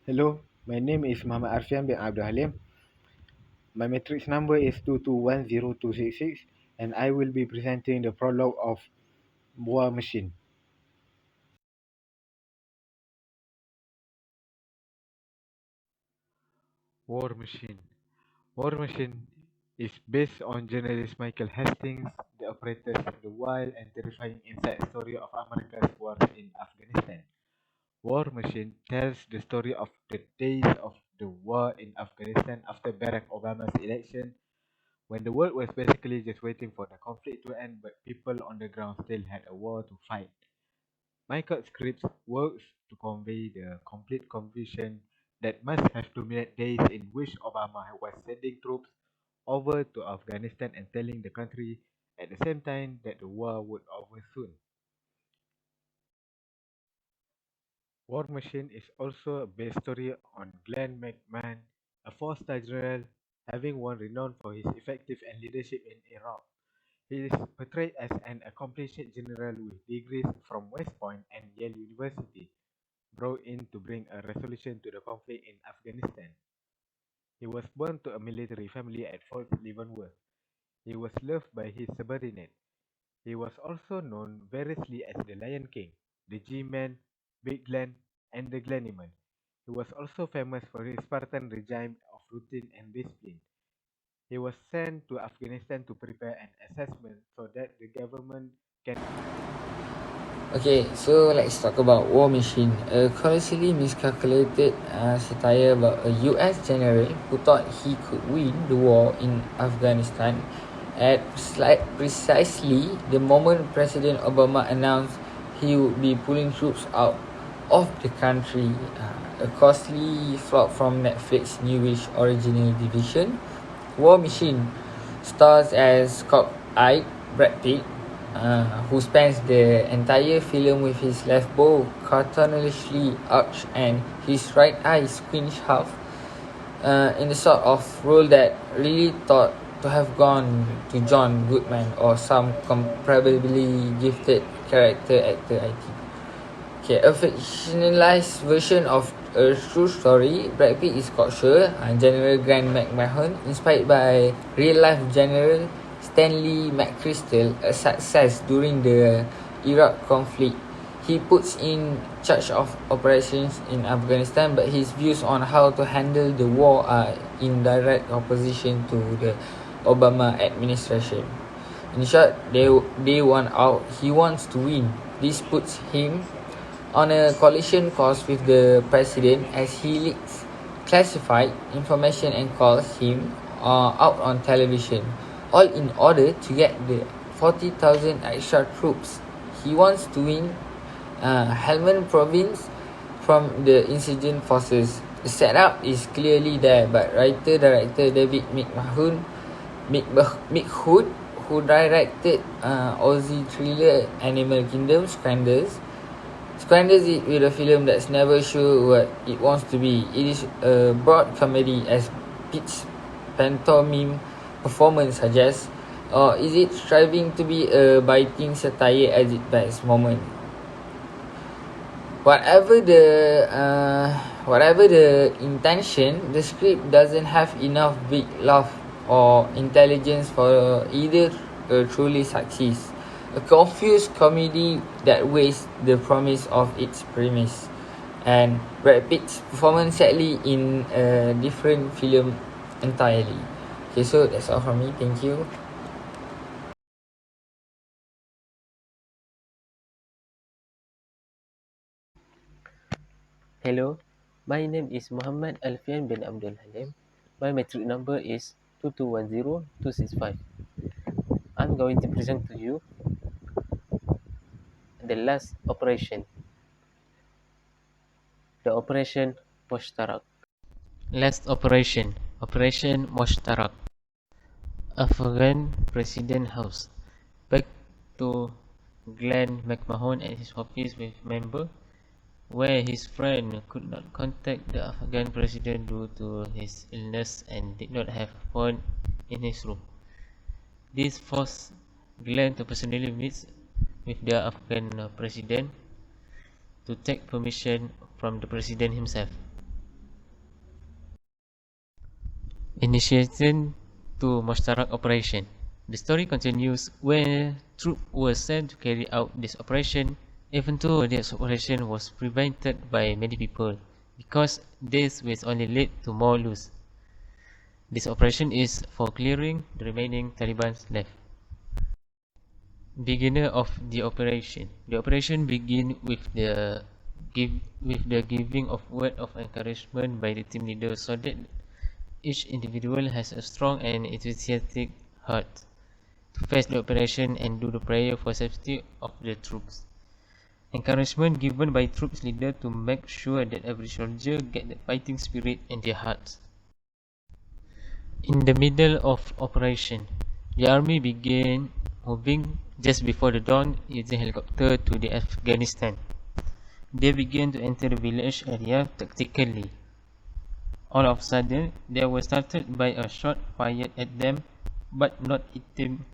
Hello, my name is Muhammad Arfian bin Abdul Halim. My matrix number is 2210266 and I will be presenting the prologue of War Machine. War Machine. War Machine is based on journalist Michael Hastings, the operators of the wild and terrifying inside story of America's war in Afghanistan. War Machine tells the story of the days of the war in Afghanistan after Barack Obama's election, when the world was basically just waiting for the conflict to end, but people on the ground still had a war to fight. Michael's script works to convey the complete confusion that must have dominated days in which Obama was sending troops over to Afghanistan and telling the country at the same time that the war would over soon. War Machine is also a based story on Glenn McMahon, a four-star general having won renown for his effective and leadership in Iraq. He is portrayed as an accomplished general with degrees from West Point and Yale University, brought in to bring a resolution to the conflict in Afghanistan. He was born to a military family at Fort Leavenworth. He was loved by his subordinates. He was also known variously as the Lion King, the G-Man, Big Glenn, and the Glennyman. He was also famous for his Spartan regime of routine and discipline. He was sent to Afghanistan to prepare an assessment so that the government can. Okay, so let's talk about War Machine, a colossally miscalculated satire about a US general who thought he could win the war in Afghanistan at precisely the moment President Obama announced he would be pulling troops out of the country. A costly flop from Netflix newish original division. War Machine stars as cock-eyed Brad Pitt, who spends the entire film with his left brow cartoonishly arched and his right eye squinted half, in the sort of role that really thought to have gone to John Goodman or some comparably gifted character actor, I think. Okay, a fictionalized version of a true story. Brad Pitt is cocksure, General Grant McMahon, inspired by real-life General Stanley McChrystal, a success during the Iraq conflict. He puts in charge of operations in Afghanistan, but his views on how to handle the war are in direct opposition to the Obama administration. In short, they want out. He wants to win. This puts him on a collision course with the president as he leaks classified information and calls him out on television, all in order to get the 40,000 extra troops. He wants to win Helmand province from the insurgent forces. The setup is clearly there, but writer-director David McHood, who directed Aussie thriller Animal Kingdom, squanders it with a film that's never sure what it wants to be. It is a broad comedy, as Pitt's pantomime performance suggests, or is it striving to be a biting satire at its best moment? Whatever the intention, the script doesn't have enough big laugh or intelligence for either truly succeed. A confused comedy that wastes the promise of its premise, and Brad Pitt's performance sadly in a different film entirely. Okay, so that's all from me. Thank you. Hello, my name is Muhammad Alfian bin Abdul Halim. My matric number is 2210265. I'm going to present to you the last operation, the Operation Mushtarak. Last operation, Operation Mushtarak. Afghan President House. Back to Glenn McMahon at his office with member, where his friend could not contact the Afghan president due to his illness and did not have a phone in his room. This forced Glenn to personally meet with the Afghan president to take permission from the president himself. Initiation to Mushtarak Operation. The story continues where troops were sent to carry out this operation, even though this operation was prevented by many people, because this will only lead to more loss. This operation is for clearing the remaining Taliban left. Beginner of the operation. The operation begins with the giving of word of encouragement by the team leader, so that each individual has a strong and enthusiastic heart to face the operation and do the prayer for safety of the troops. Encouragement given by troops leader to make sure that every soldier get the fighting spirit in their hearts. In the middle of operation, the army began moving just before the dawn using helicopter to the Afghanistan. They began to enter the village area tactically. All of a sudden, they were startled by a shot fired at them, but not hitting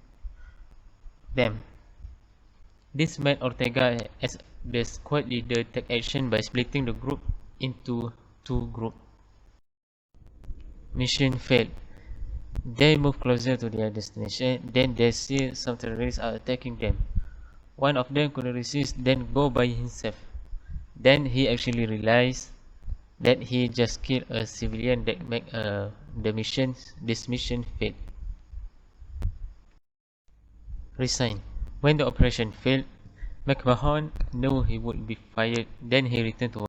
them. This made Ortega, as the squad leader, take action by splitting the group into two groups. Mission failed. They move closer to their destination, then they see some terrorists are attacking them. One of them couldn't resist, then go by himself. Then he actually realized that he just killed a civilian that make this mission fail. Resign. When the operation failed, McMahon knew he would be fired. Then he returned to